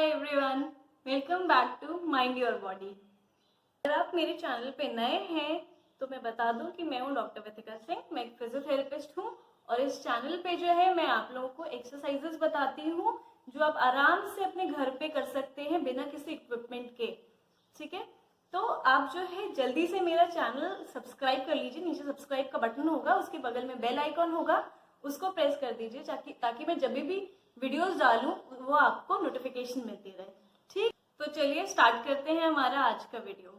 Hi everyone, welcome back to Mind Your Body. अगर आप मेरे चैनल पे नए हैं तो मैं बता दूं कि मैं हूं डॉक्टर विथिका सिंह। मैं एक फिजियोथेरेपिस्ट हूं और इस चैनल पे जो है मैं आप लोगों को एक्सरसाइजेस बताती हूं जो आप आराम से अपने घर पे कर सकते हैं बिना किसी इक्विपमेंट के। ठीक है, तो आप जो है जल्दी से मेरा चैनल सब्सक्राइब कर लीजिए। नीचे सब्सक्राइब का बटन होगा, उसके बगल में बेल आइकॉन होगा, उसको प्रेस कर दीजिए ताकि मैं जब भी वीडियोस डालूं वो आपको नोटिफिकेशन मिलती रहे। ठीक, तो चलिए स्टार्ट करते हैं हमारा आज का वीडियो।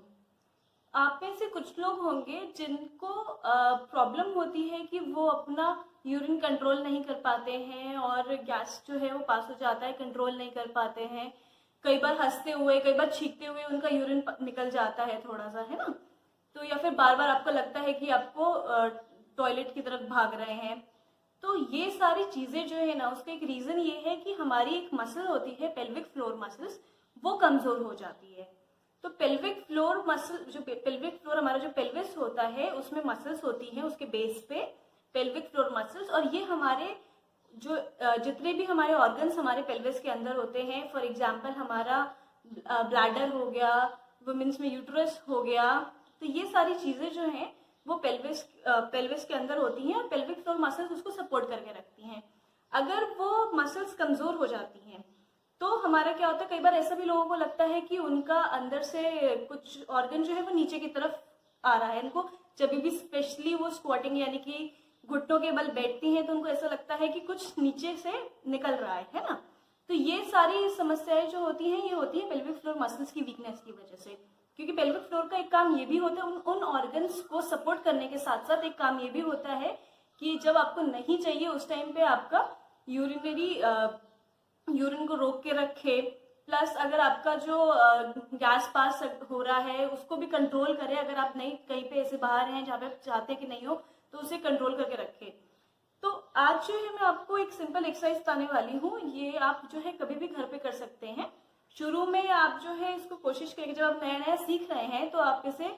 आप में से कुछ लोग होंगे जिनको प्रॉब्लम होती है कि वो अपना यूरिन कंट्रोल नहीं कर पाते हैं और गैस जो है वो पास हो जाता है, कंट्रोल नहीं कर पाते हैं। कई बार हंसते हुए, कई बार छींकते हुए उनका यूरिन निकल जाता है थोड़ा सा, है ना। तो या फिर बार बार आपको लगता है कि आपको टॉयलेट की तरफ भाग रहे हैं। तो ये सारी चीजें जो है ना, उसका एक रीजन ये है कि हमारी एक मसल होती है पेल्विक फ्लोर मसल्स, वो कमजोर हो जाती है। तो पेल्विक फ्लोर मसल, जो पेल्विक फ्लोर हमारा जो पेल्विस होता है उसमें मसल्स होती हैं उसके बेस पे, पेल्विक फ्लोर मसल्स। और ये हमारे जो जितने भी हमारे ऑर्गन्स हमारे पेल्विस के अंदर होते हैं, फॉर एग्जाम्पल हमारा ब्लैडर हो गया, वुमेन्स में यूट्रस हो गया, तो ये सारी चीजें जो हैं वो पेल्विस के अंदर होती हैं और पेल्विक फ्लोर मसल्स उसको सपोर्ट करके रखती हैं। अगर वो मसल्स कमजोर हो जाती हैं तो हमारा क्या होता है, कई बार ऐसा भी लोगों को लगता है कि उनका अंदर से कुछ ऑर्गन जो है वो नीचे की तरफ आ रहा है। उनको जब भी स्पेशली वो स्क्वाटिंग यानी कि घुटनों के बल बैठती हैं तो उनको ऐसा लगता है कि कुछ नीचे से निकल रहा है ना। तो ये सारी समस्याएं जो होती हैं ये होती है पेल्विक फ्लोर मसल्स की वीकनेस की वजह से। क्योंकि पेल्विक फ्लोर का एक काम ये भी होता है उन ऑर्गन्स को सपोर्ट करने के साथ साथ एक काम ये भी होता है कि जब आपको नहीं चाहिए उस टाइम पे आपका यूरिन को रोक के रखे, प्लस अगर आपका जो गैस पास हो रहा है उसको भी कंट्रोल करे। अगर आप नहीं कहीं पे ऐसे बाहर हैं जहाँ पे आप चाहते हैं कि नहीं हो तो उसे कंट्रोल करके रखे। तो आज जो है मैं आपको एक सिंपल एक्सरसाइज बताने वाली हूँ। ये आप जो है कभी भी घर पे कर सकते हैं। शुरू में आप जो है इसको कोशिश करेंगे, जब आप नया नया सीख रहे हैं तो आप इसे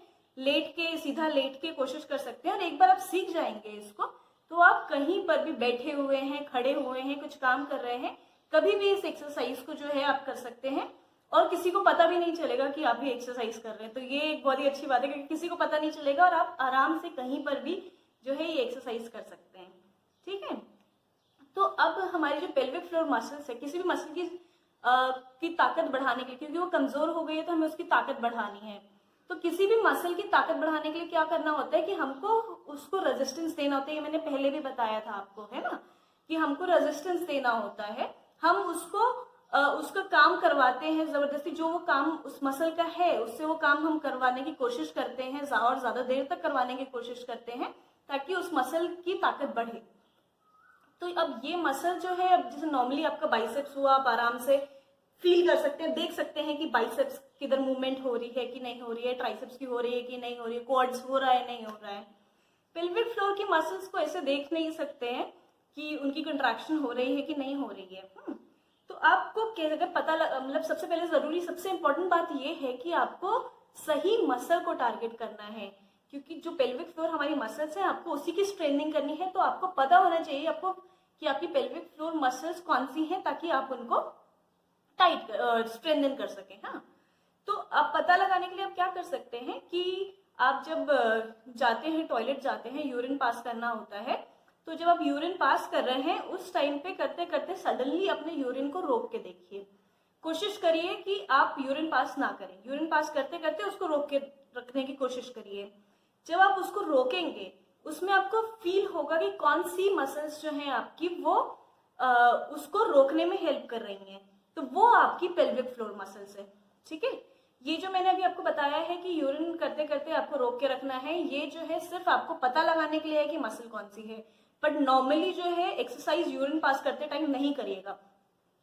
सीधा लेट के कोशिश कर सकते हैं। और एक बार आप सीख जाएंगे इसको तो आप कहीं पर भी बैठे हुए हैं, खड़े हुए हैं, कुछ काम कर रहे हैं, कभी भी इस एक्सरसाइज को जो है आप कर सकते हैं और किसी को पता भी नहीं चलेगा कि आप भी एक्सरसाइज कर रहे हैं। तो ये एक बहुत ही अच्छी बात है क्योंकि किसी को पता नहीं चलेगा और आप आराम से कहीं पर भी जो है ये एक्सरसाइज कर सकते हैं। ठीक है, तो अब हमारी जो पेल्विक फ्लोर मसल्स है, किसी भी मसल की ताकत बढ़ाने के लिए, क्योंकि वो कमजोर हो गई है तो हमें उसकी ताकत बढ़ानी है। तो किसी भी मसल की ताकत बढ़ाने के लिए क्या करना होता है कि हमको उसको रेजिस्टेंस देना होता है। ये मैंने पहले भी बताया था आपको, है ना, कि हमको रेजिस्टेंस देना होता है। हम उसका काम करवाते हैं जबरदस्ती, जो वो काम उस मसल का है उससे वो काम हम करवाने की कोशिश करते हैं और ज्यादा देर तक करवाने की कोशिश करते हैं ताकि उस मसल की ताकत बढ़े। तो अब ये मसल जो है, अब जैसे नॉर्मली आपका बाइसेप्स हुआ, आप आराम से फील कर सकते हैं, देख सकते हैं कि बाइसेप्स किधर मूवमेंट हो रही है कि नहीं हो रही है, ट्राइसेप्स की हो रही है कि नहीं हो रही है, क्वाड्स हो रहा है नहीं हो रहा है। पेल्विक फ्लोर की मसल्स को ऐसे देख नहीं सकते हैं कि उनकी कंट्रैक्शन हो रही है कि नहीं हो रही है। तो आपको अगर पता मतलब सबसे पहले जरूरी, सबसे इंपॉर्टेंट बात यह है कि आपको सही मसल को टारगेट करना है। क्योंकि जो पेल्विक फ्लोर हमारी मसल्स है, आपको उसी की स्ट्रेनिंग करनी है। तो आपको पता होना चाहिए आपको कि आपकी पेल्विक फ्लोर मसल्स कौन सी हैं ताकि आप उनको टाइट स्ट्रेंथन कर सकें। हाँ, तो आप पता लगाने के लिए आप क्या कर सकते हैं कि आप जब जाते हैं, टॉयलेट जाते हैं, यूरिन पास करना होता है, तो जब आप यूरिन पास कर रहे हैं उस टाइम पे करते करते सडनली अपने यूरिन को रोक के देखिए। कोशिश करिए कि आप यूरिन पास ना करें। यूरिन पास करते करते उसको रोक के रखने की कोशिश करिए। जब आप उसको रोकेंगे उसमें आपको फील होगा कि कौन सी मसल्स जो हैं आपकी वो उसको रोकने में हेल्प कर रही हैं। तो वो आपकी पेल्विक फ्लोर मसल्स है। ठीक है, ये जो मैंने अभी आपको बताया है कि यूरिन करते करते आपको रोक के रखना है, ये जो है सिर्फ आपको पता लगाने के लिए है कि मसल कौन सी है। बट नॉर्मली जो है एक्सरसाइज यूरिन पास करते टाइम नहीं करिएगा,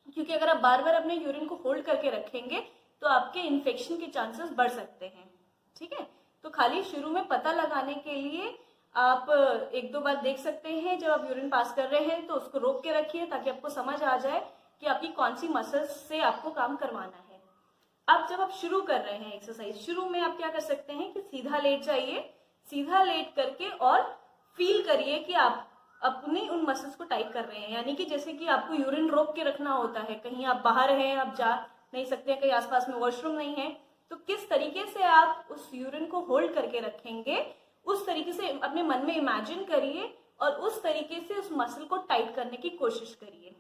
क्योंकि अगर आप बार बार अपने यूरिन को होल्ड करके रखेंगे तो आपके इन्फेक्शन के चांसेस बढ़ सकते हैं। ठीक है, तो खाली शुरू में पता लगाने के लिए आप एक दो बार देख सकते हैं। जब आप यूरिन पास कर रहे हैं तो उसको रोक के रखिए ताकि आपको समझ आ जाए कि आपकी कौन सी मसल्स से आपको काम करवाना है। अब जब आप शुरू कर रहे हैं एक्सरसाइज, शुरू में आप क्या कर सकते हैं कि सीधा लेट जाइए, सीधा लेट करके और फील करिए कि आप अपने उन मसल्स को टाइट कर रहे हैं। यानी कि जैसे कि आपको यूरिन रोक के रखना होता है, कहीं आप बाहर हैं, आप नहीं सकते हैं, कहीं आसपास में वॉशरूम नहीं है, तो किस तरीके से आप उस यूरिन को होल्ड करके रखेंगे, उस तरीके से अपने मन में इमेजिन करिए और उस तरीके से उस मसल को टाइट करने की कोशिश करिए।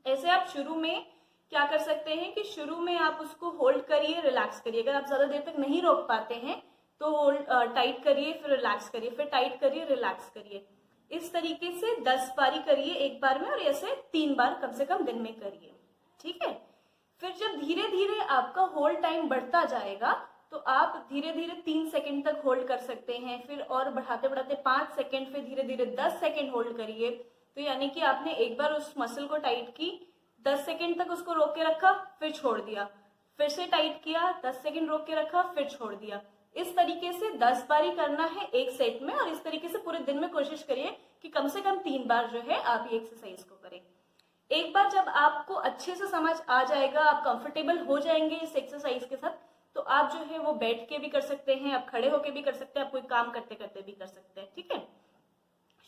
ऐसे आप शुरू में क्या कर सकते हैं कि शुरू में आप उसको होल्ड करिए, रिलैक्स करिए। अगर आप ज्यादा देर तक नहीं रोक पाते हैं तो होल्ड टाइट करिए, फिर रिलैक्स करिए, फिर टाइट करिए, रिलैक्स करिए। इस तरीके से 10 बारी करिए एक बार में, और ऐसे 3 बार कम से कम दिन में करिए, ठीक है। फिर जब धीरे धीरे आपका होल्ड टाइम बढ़ता जाएगा तो आप धीरे धीरे 3 सेकंड तक होल्ड कर सकते हैं, फिर और बढ़ाते बढ़ाते 5 सेकंड, फिर धीरे धीरे 10 सेकंड होल्ड करिए। तो यानी कि आपने एक बार उस मसल को टाइट की, 10 सेकंड तक उसको रोक के रखा, फिर छोड़ दिया, फिर से टाइट किया, 10 सेकंड रोक के रखा, फिर छोड़ दिया। इस तरीके से 10 बारी करना है एक सेट में, और इस तरीके से पूरे दिन में कोशिश करिए कि कम से कम 3 बार जो है आप ये एक्सरसाइज को करें। एक बार जब आपको अच्छे से समझ आ जाएगा, आप कंफर्टेबल हो जाएंगे इस एक्सरसाइज के साथ, तो आप जो है वो बैठ के भी कर सकते हैं, आप खड़े होके भी कर सकते हैं, आप कोई काम करते करते भी कर सकते हैं, ठीक है।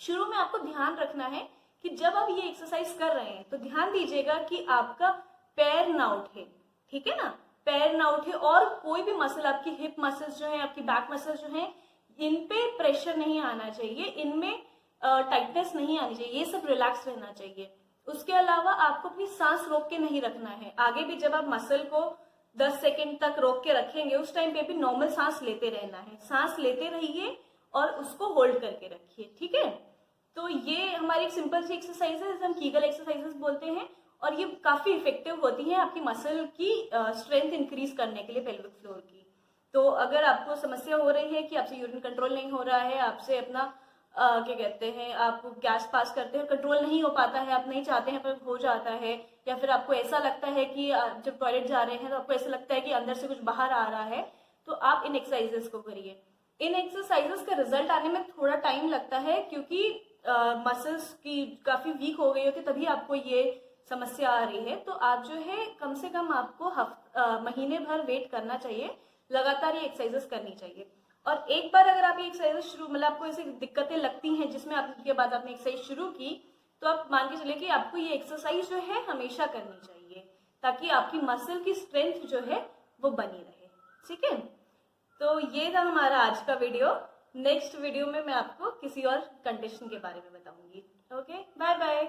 शुरू में आपको ध्यान रखना है कि जब आप ये एक्सरसाइज कर रहे हैं तो ध्यान दीजिएगा कि आपका पैर ना उठे, ठीक है ना, पैर ना उठे, और कोई भी मसल, आपकी हिप मसल्स जो है, आपकी बैक मसल्स जो है, इन पे प्रेशर नहीं आना चाहिए, इनमें टाइटनेस नहीं आनी चाहिए, ये सब रिलैक्स रहना चाहिए। उसके अलावा आपको अपनी सांस रोक के नहीं रखना है। आगे भी जब आप मसल को 10 सेकंड तक रोक के रखेंगे, उस टाइम पे भी नॉर्मल सांस लेते रहना है, सांस लेते रहिए और उसको होल्ड करके रखिए, ठीक है। तो ये हमारी एक सिंपल सी एक्सरसाइज है जिसे हम कीगल एक्सरसाइजेस बोलते हैं, और ये काफी इफेक्टिव होती है आपकी मसल की स्ट्रेंथ इंक्रीज करने के लिए पेल्विक फ्लोर की। तो अगर आपको समस्या हो रही है कि आपसे यूरिन कंट्रोल नहीं हो रहा है, आपसे अपना क्या कहते हैं, आप गैस पास करते हैं, कंट्रोल नहीं हो पाता है, आप नहीं चाहते हैं पर हो जाता है, या फिर आपको ऐसा लगता है कि जब टॉयलेट जा रहे हैं तो आपको ऐसा लगता है कि अंदर से कुछ बाहर आ रहा है, तो आप इन एक्सरसाइजेस को करिए। इन एक्सरसाइजेस का रिजल्ट आने में थोड़ा टाइम लगता है, क्योंकि मसल्स की काफी वीक हो गई होती, तभी आपको ये समस्या आ रही है। तो आप जो है कम से कम आपको महीने भर वेट करना चाहिए, लगातार ये एक्सरसाइजेस करनी चाहिए। और एक बार अगर आप ये एक्सरसाइज शुरू, मतलब आपको ऐसी दिक्कतें लगती हैं जिसमें आपके बाद आपने एक्सरसाइज शुरू की, तो आप मान के चलिए कि आपको ये एक्सरसाइज जो है हमेशा करनी चाहिए, ताकि आपकी मसल की स्ट्रेंथ जो है वो बनी रहे, ठीक है। तो ये था हमारा आज का वीडियो। नेक्स्ट वीडियो में मैं आपको किसी और कंडीशन के बारे में बताऊंगी। Okay, bye bye.